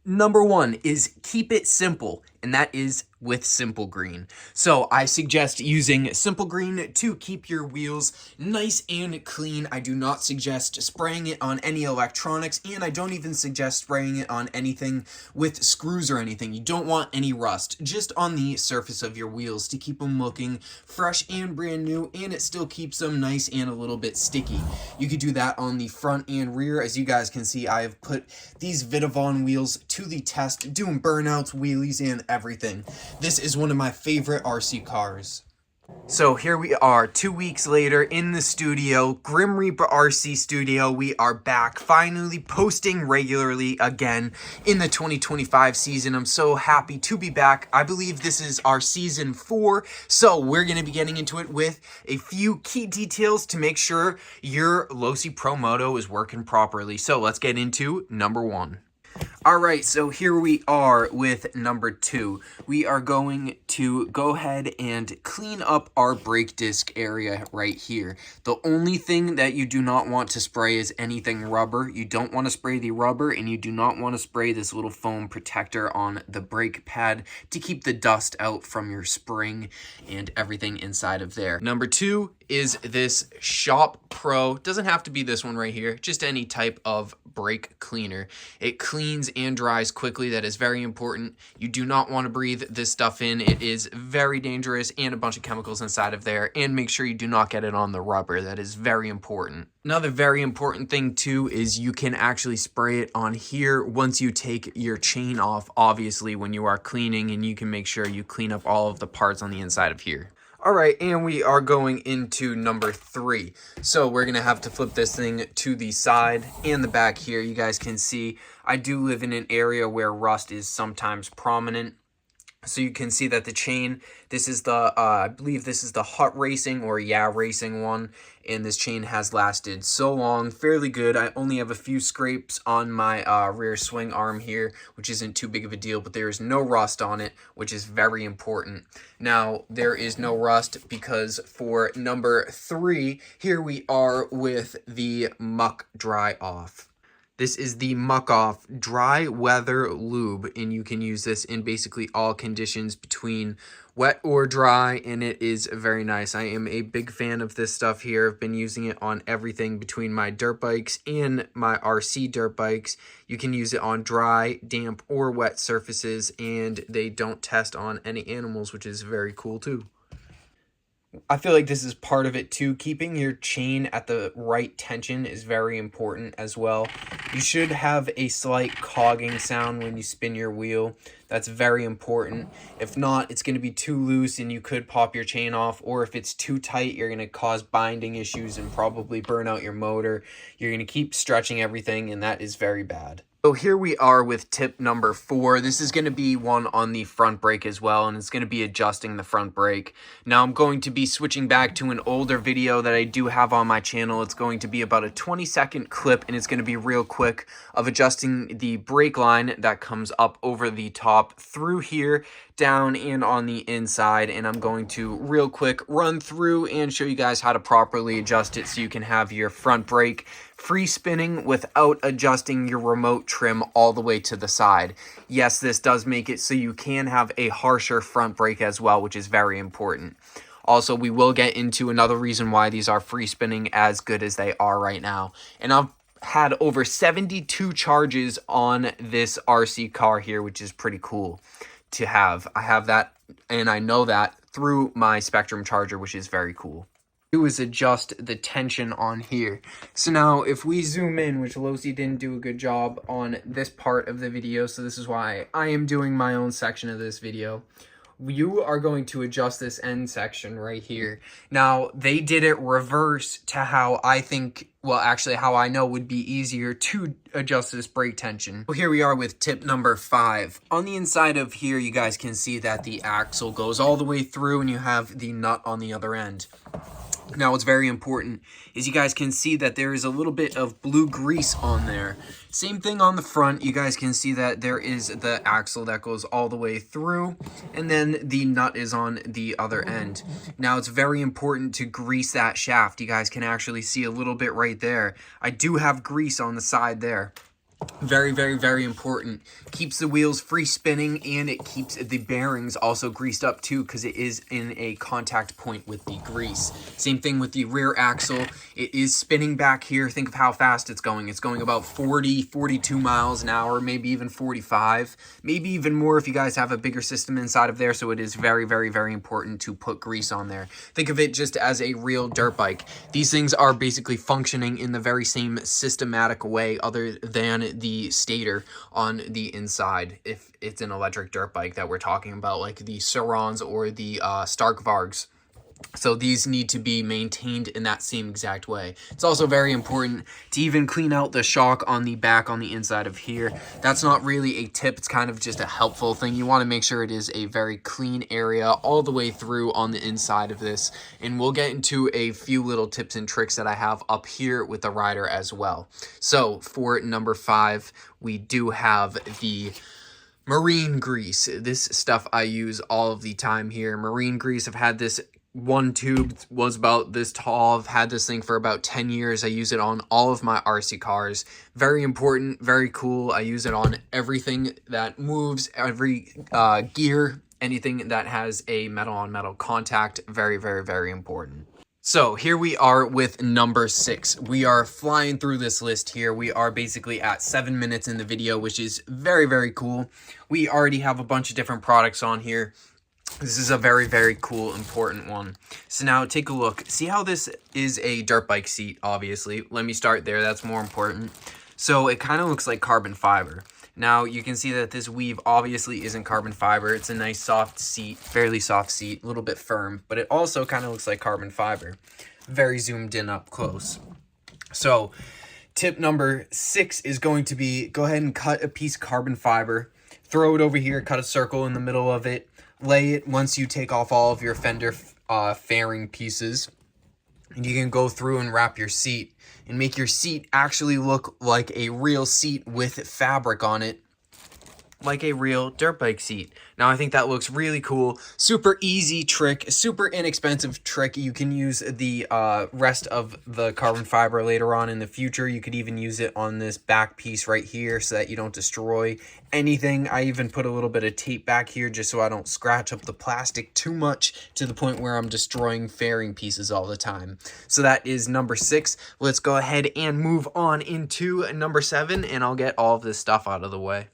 Number one is keep it simple, and that is with Simple Green. So I suggest using Simple Green to keep your wheels nice and clean. I do not suggest spraying it on any electronics, and I don't even suggest spraying it on anything with screws or anything. You don't want any rust, just on the surface of your wheels to keep them looking fresh and brand new, and it still keeps them nice and a little bit sticky. You could do that on the front and rear. As you guys can see, I have put these Vitavon wheels to the test, doing burnouts, wheelies, and everything. This is one of my favorite RC cars. So here we are 2 weeks later in the studio, Grim Reaper RC studio. We are back, finally posting regularly again in the 2025 season. I'm so happy to be back. I believe this is our season 4, so we're going to be getting into it with a few key details to make sure your Losi Promoto is working properly. So let's get into number 1. Alright, so here we are with number 2. We are going to go ahead and clean up our brake disc area right here. The only thing that you do not want to spray is anything rubber. You don't want to spray the rubber, and you do not want to spray this little foam protector on the brake pad to keep the dust out from your spring and everything inside of there. Number 2 is this Shop Pro. Doesn't have to be this one right here, just any type of brake cleaner. It cleans and dries quickly. That is very important. You do not want to breathe this stuff in. It is very dangerous and a bunch of chemicals inside of there. And make sure you do not get it on the rubber. That is very important. Another very important thing too is you can actually spray it on here once you take your chain off, obviously, when you are cleaning, and you can make sure you clean up all of the parts on the inside of here. Alright, and we are going into number 3. So we're going to have to flip this thing to the side and the back here. You guys can see I do live in an area where rust is sometimes prominent. So you can see that the chain, this is the, I believe this is the Hut Racing or Yeah Racing one. And this chain has lasted so long, fairly good. I only have a few scrapes on my rear swing arm here, which isn't too big of a deal, but there is no rust on it, which is very important. Now, there is no rust because for number 3, here we are with the Muck Dry Off. This is the Muck Off Dry Weather Lube, and you can use this in basically all conditions between wet or dry, and it is very nice. I am a big fan of this stuff here. I've been using it on everything between my dirt bikes and my RC dirt bikes. You can use it on dry, damp, or wet surfaces, and they don't test on any animals, which is very cool too. I feel like this is part of it too. Keeping your chain at the right tension is very important as well. You should have a slight cogging sound when you spin your wheel. That's very important. If not, it's going to be too loose and you could pop your chain off. Or if it's too tight, you're going to cause binding issues and probably burn out your motor. You're going to keep stretching everything, and that is very bad. So here we are with tip number 4. This is going to be one on the front brake as well, and it's going to be adjusting the front brake. Now I'm going to be switching back to an older video that I do have on my channel. It's going to be about a 20-second clip, and it's going to be real quick of adjusting the brake line that comes up over the top through here, down, and on the inside. And I'm going to real quick run through and show you guys how to properly adjust it so you can have your front brake free spinning without adjusting your remote trim all the way to the side. Yes, this does make it so you can have a harsher front brake as well, which is very important. Also, we will get into another reason why these are free spinning as good as they are right now. And I've had over 72 charges on this RC car here, which is pretty cool to have. I have that, and I know that through my Spektrum charger, which is very cool. Do is adjust the tension on here. So now if we zoom in, which Losi didn't do a good job on this part of the video, so this is why I am doing my own section of this video. You are going to adjust this end section right here. Now, they did it reverse to how I think, well, actually how I know would be easier to adjust this brake tension. So here we are with tip number 5. On the inside of here, you guys can see that the axle goes all the way through and you have the nut on the other end. Now, what's very important is you guys can see that there is a little bit of blue grease on there. Same thing on the front. You guys can see that there is the axle that goes all the way through, and then the nut is on the other end. Now, it's very important to grease that shaft. You guys can actually see a little bit right there. I do have grease on the side there. Very, very, very important. Keeps the wheels free spinning, and it keeps the bearings also greased up too, because it is in a contact point with the grease. Same thing with the rear axle. It is spinning back here. Think of how fast it's going. It's going about 40, 42 miles an hour, maybe even 45, maybe even more if you guys have a bigger system inside of there. So it is very, very, very important to put grease on there. Think of it just as a real dirt bike. These things are basically functioning in the very same systematic way, other than the stator on the inside, if it's an electric dirt bike that we're talking about, like the Surons or the Stark Vargs. So these need to be maintained in that same exact way. It's also very important to even clean out the shock on the back on the inside of here. That's not really a tip. It's kind of just a helpful thing. You want to make sure it is a very clean area all the way through on the inside of this. And we'll get into a few little tips and tricks that I have up here with the rider as well. So for number 5, we do have the marine grease. This stuff I use all of the time here. Marine grease, I've had this one tube, was about this tall. I've had this thing for about 10 years. I use it on all of my RC cars. Very important, very cool. I use it on everything that moves, every gear, anything that has a metal on metal contact. Very, very, very important. So here we are with number 6. We are flying through this list here. We are basically at 7 minutes in the video, which is very, very cool. We already have a bunch of different products on here. This is a very, very cool, important one. So now take a look. See how this is a dirt bike seat, obviously. Let me start there. That's more important. So it kind of looks like carbon fiber. Now you can see that this weave obviously isn't carbon fiber. It's a nice soft seat, fairly soft seat, a little bit firm, but it also kind of looks like carbon fiber. Very zoomed in up close. So tip number 6 is going to be, go ahead and cut a piece of carbon fiber, throw it over here, cut a circle in the middle of it, lay it once you take off all of your fender fairing pieces, and you can go through and wrap your seat and make your seat actually look like a real seat with fabric on it, like a real dirt bike seat. Now I think that looks really cool. Super easy trick, super inexpensive trick. You can use the rest of the carbon fiber later on in the future. You could even use it on this back piece right here so that you don't destroy anything. I even put a little bit of tape back here just so I don't scratch up the plastic too much to the point where I'm destroying fairing pieces all the time. So that is number 6. Let's go ahead and move on into number 7, and I'll get all of this stuff out of the way.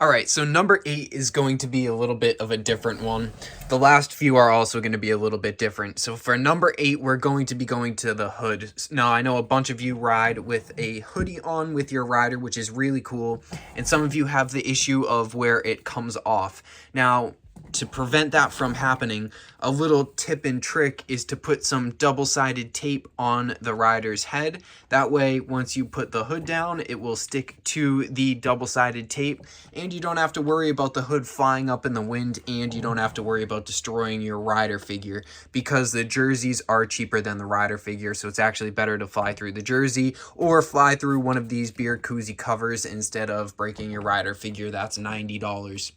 Alright, so number 8 is going to be a little bit of a different one. The last few are also going to be a little bit different. So for number 8, we're going to be going to the hood. Now, I know a bunch of you ride with a hoodie on with your rider, which is really cool. And some of you have the issue of where it comes off. Now, to prevent that from happening, a little tip and trick is to put some double-sided tape on the rider's head. That way, once you put the hood down, it will stick to the double-sided tape, and you don't have to worry about the hood flying up in the wind, and you don't have to worry about destroying your rider figure, because the jerseys are cheaper than the rider figure, so it's actually better to fly through the jersey or fly through one of these beer koozie covers instead of breaking your rider figure. That's $90.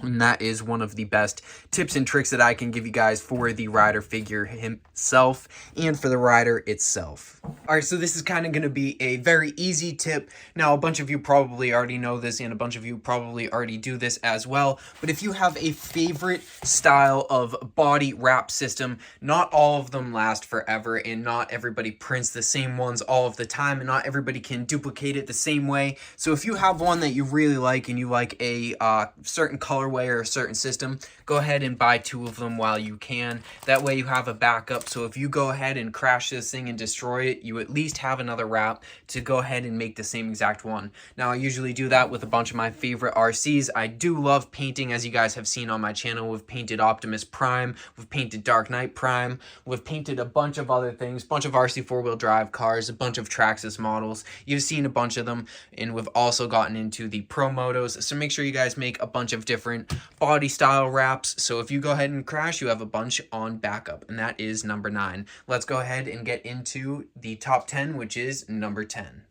And that is one of the best tips and tricks that I can give you guys for the rider figure himself and for the rider itself. Alright, so this is kind of going to be a very easy tip. Now, a bunch of you probably already know this, and a bunch of you probably already do this as well. But if you have a favorite style of body wrap system, not all of them last forever, and not everybody prints the same ones all of the time, and not everybody can duplicate it the same way. So if you have one that you really like, and you like a certain colorway or a certain system, go ahead and buy 2 of them while you can. That way you have a backup, so if you go ahead and crash this thing and destroy it, you at least have another wrap to go ahead and make the same exact one. Now, I usually do that with a bunch of my favorite RCs. I do love painting, as you guys have seen on my channel. We've painted Optimus Prime, we've painted Dark Knight Prime, we've painted a bunch of other things, bunch of RC 4-wheel drive cars, a bunch of Traxxas models. You've seen a bunch of them, and we've also gotten into the Pro Motos, so make sure you guys make a bunch of different body style wraps. So if you go ahead and crash, you have a bunch on backup, and that is number 9. Let's go ahead and get into the top 10, which is number 10.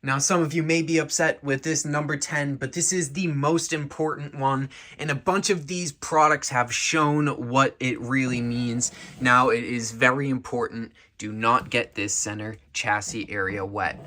Now, some of you may be upset with this number 10, but this is the most important one, and a bunch of these products have shown what it really means. Now, it is very important do not get this center chassis area wet.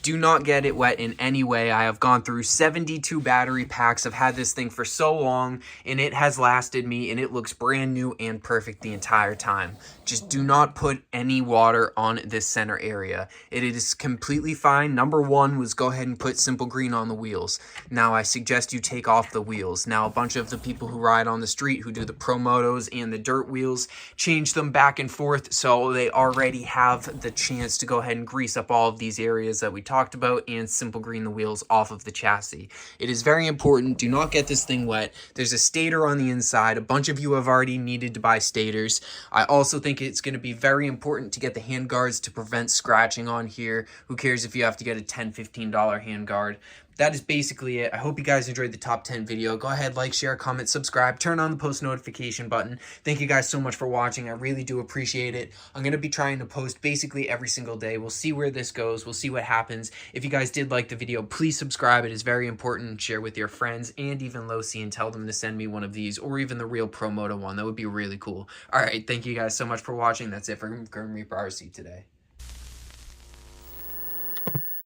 Do not get it wet in any way. I have gone through 72 battery packs. I've had this thing for so long, and it has lasted me, and it looks brand new and perfect the entire time. Just do not put any water on this center area. It is completely fine. Number one was go ahead and put Simple Green on the wheels. Now I suggest you take off the wheels. Now a bunch of the people who ride on the street, who do the Pro Motos and the dirt wheels, change them back and forth, so they already have the chance to go ahead and grease up all of these areas that we talked about and Simple Green the wheels off of the chassis. It is very important. Do not get this thing wet. There's a stator on the inside. A bunch of you have already needed to buy stators. I also think it's going to be very important to get the hand guards to prevent scratching on here. Who cares if you have to get a $10, $15 hand guard? That is basically it. I hope you guys enjoyed the top 10 video. Go ahead, like, share, comment, subscribe, turn on the post notification button. Thank you guys so much for watching. I really do appreciate it. I'm going to be trying to post basically every single day. We'll see where this goes. We'll see what happens. If you guys did like the video, please subscribe. It is very important. Share with your friends and even Losi and tell them to send me one of these, or even the real Pro Moto one. That would be really cool. All right, thank you guys so much for watching. That's it for Grim Reaper RC today.